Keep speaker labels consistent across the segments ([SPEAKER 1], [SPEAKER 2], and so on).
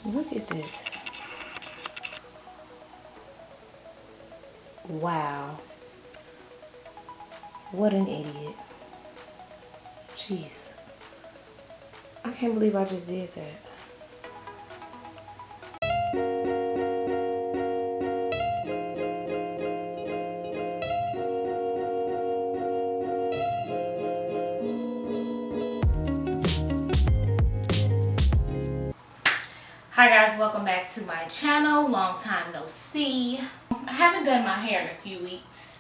[SPEAKER 1] Look at this. Wow. What an idiot. Jeez. I can't believe I just did that. Hi guys, welcome back to my channel. Long time no see. I haven't done my hair in a few weeks.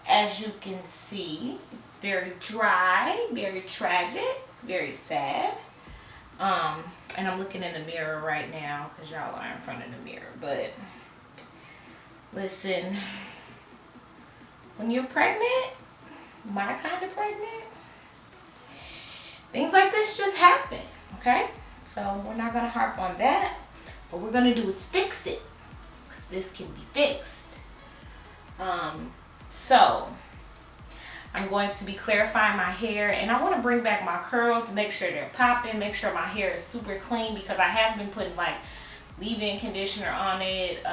[SPEAKER 1] As you can see, it's very dry, very tragic, very sad. And I'm looking in the mirror right now because y'all are in front of the mirror. But listen, when you're pregnant, my kind of pregnant, things like this just happen, okay? So we're not gonna harp on that. What we're gonna do is fix it, because this can be fixed. So I'm going to be clarifying my hair, and I want to bring back my curls, make sure they're popping, make sure my hair is super clean, because I have been putting like leave-in conditioner on it.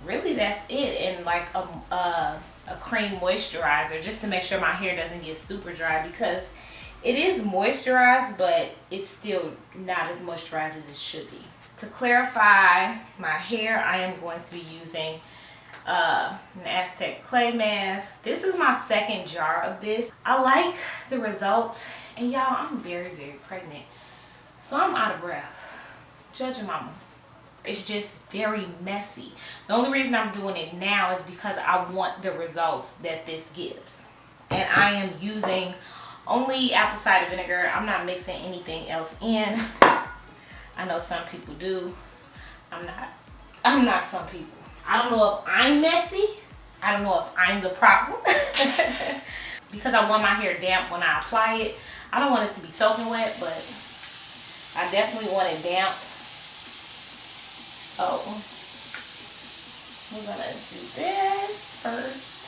[SPEAKER 1] Really that's it, and like a cream moisturizer, just to make sure my hair doesn't get super dry, because it is moisturized, but it's still not as moisturized as it should be. To clarify my hair, I am going to be using an Aztec clay mask. This is my second jar of this. I like the results, and y'all, I'm very, very pregnant, so I'm out of breath. Judge your mama. It's just very messy. The only reason I'm doing it now is because I want the results that this gives. And I am using only apple cider vinegar. I'm not mixing anything else in. I know some people do. I'm not some people. I don't know if I'm messy. I don't know if I'm the problem. Because I want my hair damp when I apply it. I don't want it to be soaking wet, but I definitely want it damp. So we're gonna do this first.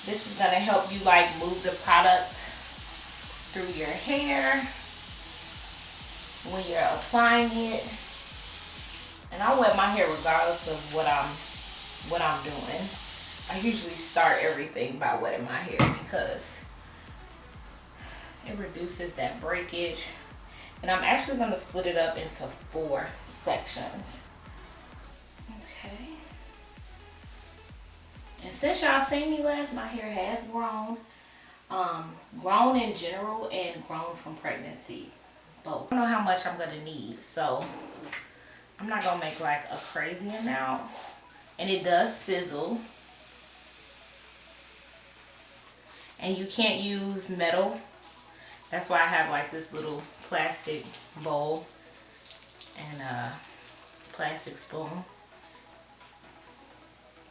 [SPEAKER 1] This is gonna help you like move the product through your hair when you're applying it. And I wet my hair regardless of what I'm doing. I usually start everything by wetting my hair because it reduces that breakage. And I'm actually gonna split it up into 4 sections. Okay. And since y'all seen me last, my hair has grown. Grown in general and grown from pregnancy. Both. I don't know how much I'm gonna need, so I'm not gonna make like a crazy amount. And it does sizzle. And you can't use metal. That's why I have like this little plastic bowl and a plastic spoon.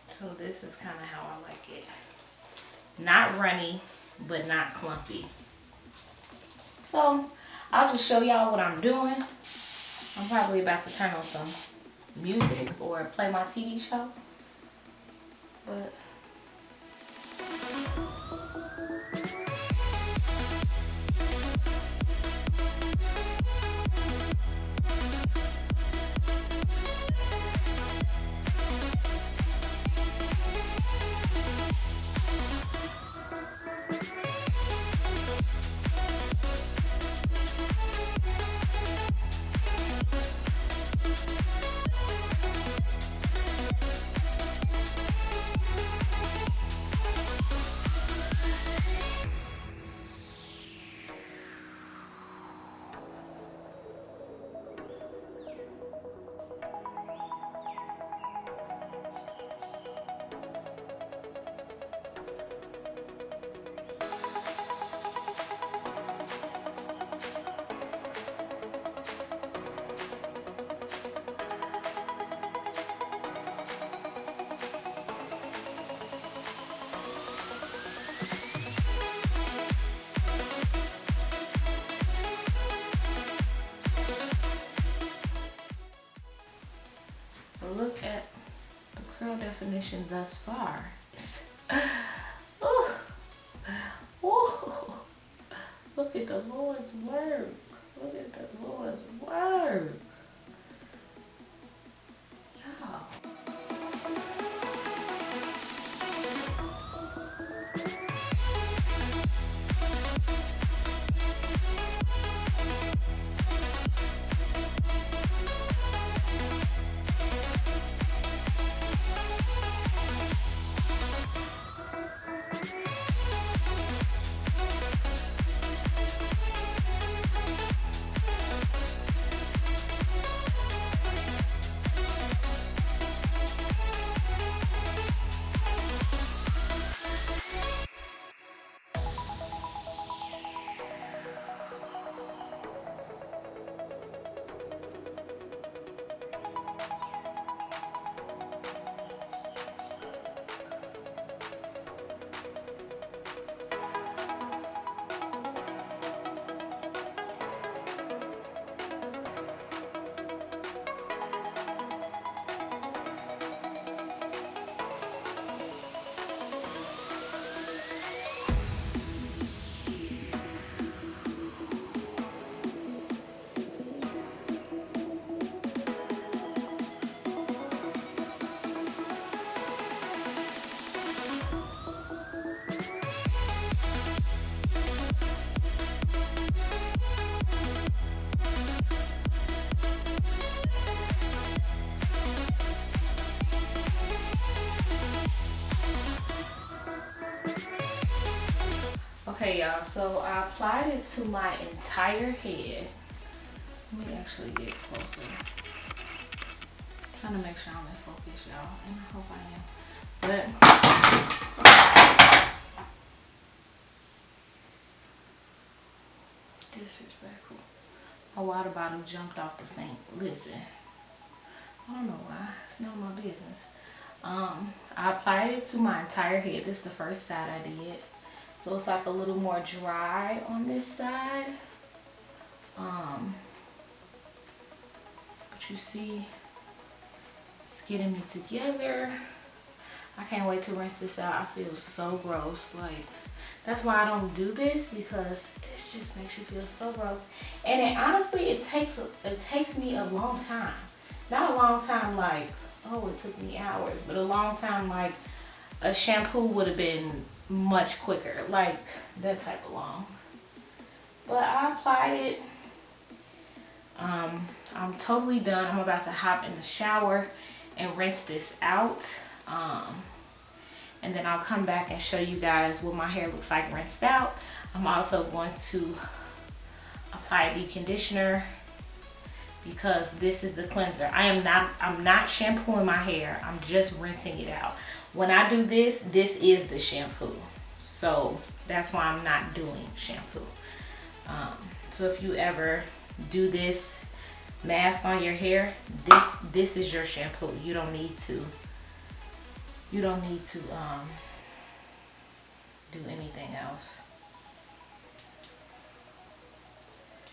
[SPEAKER 1] So this is kind of how I like it. Not runny, but not clumpy. So I'll just show y'all what I'm doing. I'm probably about to turn on some music or play my TV show. But look at the curl definition thus far. Ooh. Ooh. Look at the Lord's work. Okay, y'all, so I applied it to my entire head. Let me actually get closer. I'm trying to make sure I'm in focus, y'all, and I hope I am. But disrespectful. My water bottle jumped off the sink. Listen, I don't know why. It's none of my business. I applied it to my entire head. This is the first side I did. So it's like a little more dry on this side. But you see, it's getting me together. I can't wait to rinse this out. I feel so gross. Like, that's why I don't do this, because this just makes you feel so gross. And it, honestly, it takes me a long time. Not a long time like, oh, it took me hours, but a long time like a shampoo would have been much quicker, like that type of long. But I applied it. I'm totally done. I'm about to hop in the shower and rinse this out. And then I'll come back and show you guys what my hair looks like rinsed out. I'm also going to apply the conditioner, because this is the cleanser. I'm not shampooing my hair. I'm just rinsing it out. When I do this, this is the shampoo. So that's why I'm not doing shampoo. So if you ever do this mask on your hair, this is your shampoo. You don't need to do anything else.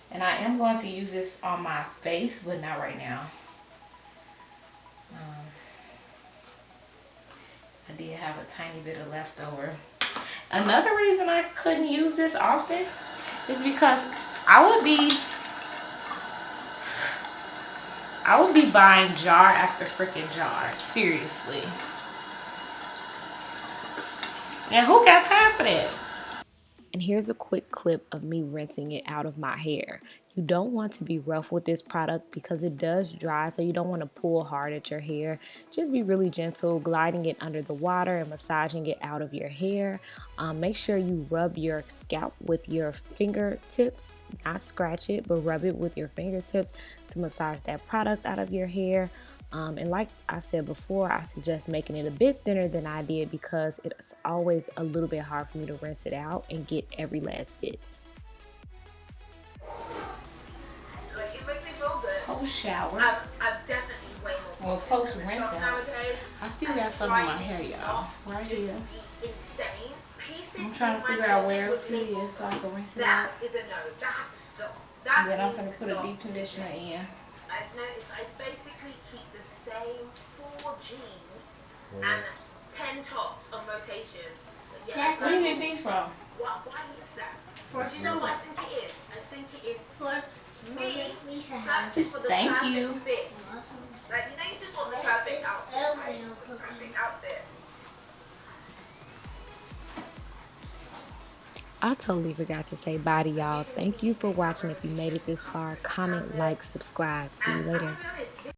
[SPEAKER 1] And I am going to use this on my face, but not right now. I did have a tiny bit of leftover. Another reason I couldn't use this often is because I would be buying jar after freaking jar. Seriously. And who got time for that? And here's a quick clip of me rinsing it out of my hair. You don't want to be rough with this product because it does dry, so you don't want to pull hard at your hair. Just be really gentle, gliding it under the water and massaging it out of your hair. Make sure you rub your scalp with your fingertips, not scratch it, but rub it with your fingertips to massage that product out of your hair. And like I said before, I suggest making it a bit thinner than I did, because it's always a little bit hard for me to rinse it out and get every last bit.
[SPEAKER 2] Like, it makes me feel good.
[SPEAKER 1] Post shower.
[SPEAKER 2] I've definitely way more.
[SPEAKER 1] Well, post rinse out. I still got some in my hair, y'all. Right here.
[SPEAKER 2] Insane. Pieces.
[SPEAKER 1] I'm trying to figure out where else it is so I can rinse it out.
[SPEAKER 2] That is a no. That has to stop.
[SPEAKER 1] And then I'm going to put a deep conditioner in.
[SPEAKER 2] I've noticed I basically keep the same 4 jeans and 10 tops on rotation. Yeah,
[SPEAKER 1] where do you get these from?
[SPEAKER 2] Why is that? Do you know what I think it is? I think it is for me searching for the perfect fit. Like, you know, you just want the perfect outfit, right? Perfect outfit.
[SPEAKER 3] I totally forgot to say bye to y'all. Thank you for watching. If you made it this far, comment, like, subscribe. See you later.